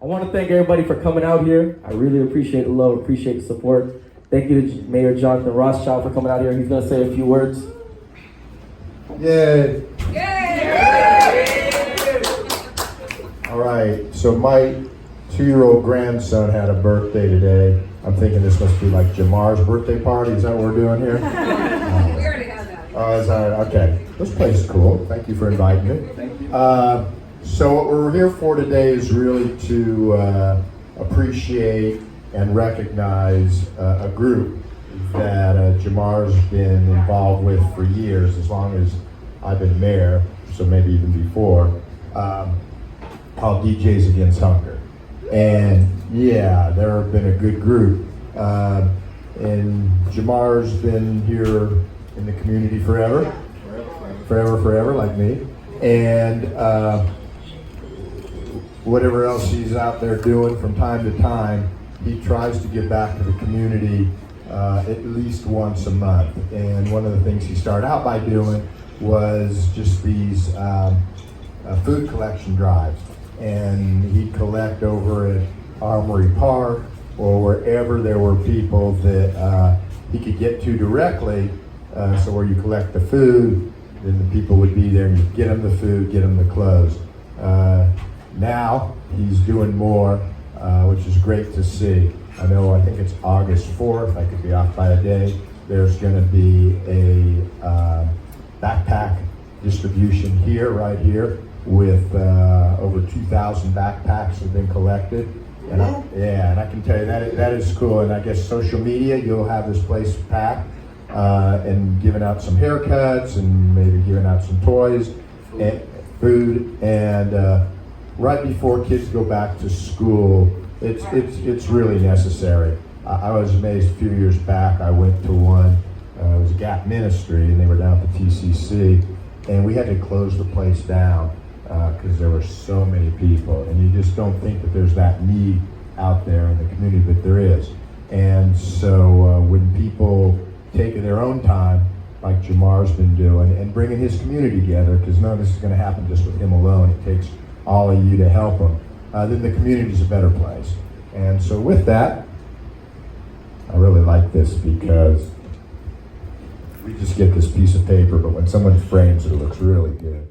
I want to thank everybody for coming out here. I really appreciate the love, appreciate the support. Thank you to Mayor Jonathan Rothschild for coming out here. He's going to say a few words. Yay! All right, so my 2-year-old grandson had a birthday today. I'm thinking this must be like Jahmar's birthday party. Is that what we're doing here? We already have that. Oh, is that okay? This place is cool. Thank you for inviting me. Thank you. So what we're here for today is really to appreciate and recognize a group that Jahmar's been involved with for years, as long as I've been mayor, so maybe even before, called DJs Against Hunger. And yeah, they've been a good group. And Jahmar's been here in the community forever, like me. And whatever else he's out there doing from time to time, he tries to give back to the community at least once a month. And one of the things he started out by doing was just these food collection drives. And he'd collect over at Armory Park or wherever there were people that he could get to directly. So where you collect the food, then the people would be there and you'd get them the food, get them the clothes. Now he's doing more, which is great to see. I think it's August 4th, I could be off by a day. There's gonna be a backpack distribution here, right here, with over 2,000 backpacks have been collected. And I can tell you that is cool. And I guess social media, you'll have this place packed and giving out some haircuts and maybe giving out some toys and food. And right before kids go back to school, it's really necessary. I was amazed a few years back. I went to one. It was a Gap Ministry, and they were down at the TCC, and we had to close the place down because there were so many people, and you just don't think that there's that need out there in the community, but there is. And so when people take their own time, like Jahmar's been doing, and bringing his community together, because none of this is going to happen just with him alone. It takes all of you to help him. Then the community's a better place. And so with that, I really like this because we just get this piece of paper, but when someone frames it, it looks really good.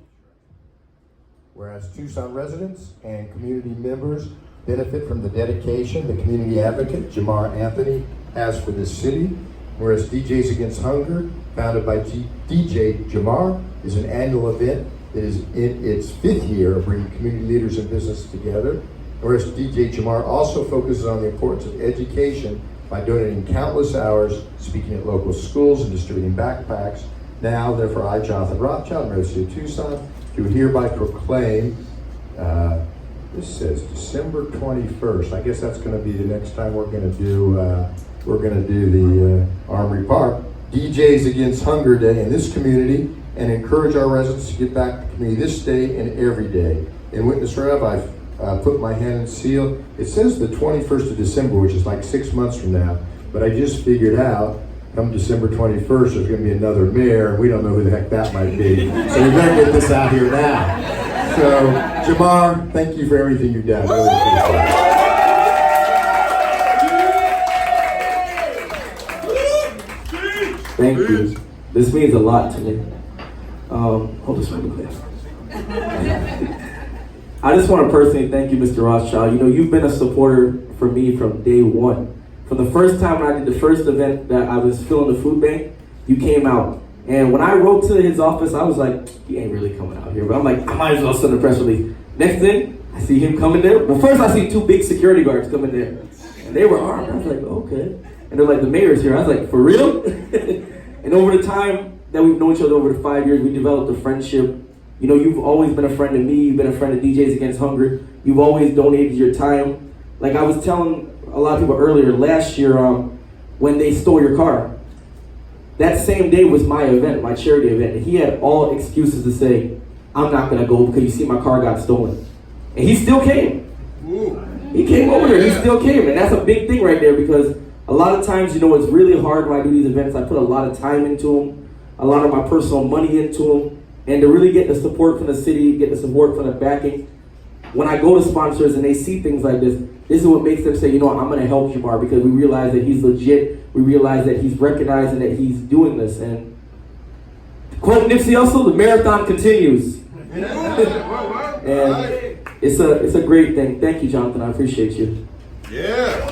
Whereas Tucson residents and community members benefit from the dedication the community advocate, Jahmar Anthony, has for this city. Whereas DJs Against Hunger, founded by DJ Jahmar, is an annual event that is in its 5th year of bringing community leaders and business together. Whereas DJ Jahmar also focuses on the importance of education by donating countless hours speaking at local schools and distributing backpacks. Now, therefore, I, Jonathan Rothschild, Mayor of the City of Tucson, do hereby proclaim, this says December 21st. I guess that's going to be the next time we're going to do the Armory Park DJs Against Hunger Day in this community, and encourage our residents to get back to the community this day and every day. In Witness Rev, I've put my hand and seal. It says the 21st of December, which is like 6 months from now, but I just figured out come December 21st, there's going to be another mayor, and we don't know who the heck that might be. So we better get this out here now. So, Jahmar, thank you for everything you've done. Really appreciate it. Thank you. This means a lot to me. Hold this really quick. I just want to personally thank you, Mr. Rothschild. You know, you've been a supporter for me from day one. From the first time when I did the first event that I was filling the food bank, you came out. And when I wrote to his office, I was like, he ain't really coming out here. But I'm like, I might as well send a press release. Next thing, I see him coming there. Well, first I see 2 big security guards coming there. And they were armed. I was like, okay. And they're like, the mayor's here. I was like, for real? And over the time that we've known each other over the 5 years, we developed a friendship. You know, you've always been a friend of me. You've been a friend of DJs Against Hunger. You've always donated your time. Like I was telling a lot of people earlier, last year when they stole your car, that same day was my event, my charity event. And he had all excuses to say, I'm not going to go because you see my car got stolen. And he still came. He came over there. He still came. And that's a big thing right there because a lot of times, you know, it's really hard when I do these events. I put a lot of time into them, a lot of my personal money into them. And to really get the support from the city, get the support from the backing, when I go to sponsors and they see things like this is what makes them say, you know what, I'm going to help Jahmar, because we realize that he's legit. We realize that he's recognizing that he's doing this. And to quote Nipsey Hussle, the marathon continues. And it's a great thing. Thank you, Jonathan. I appreciate you. Yeah.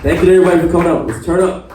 Thank you to everybody for coming up. Let's turn up.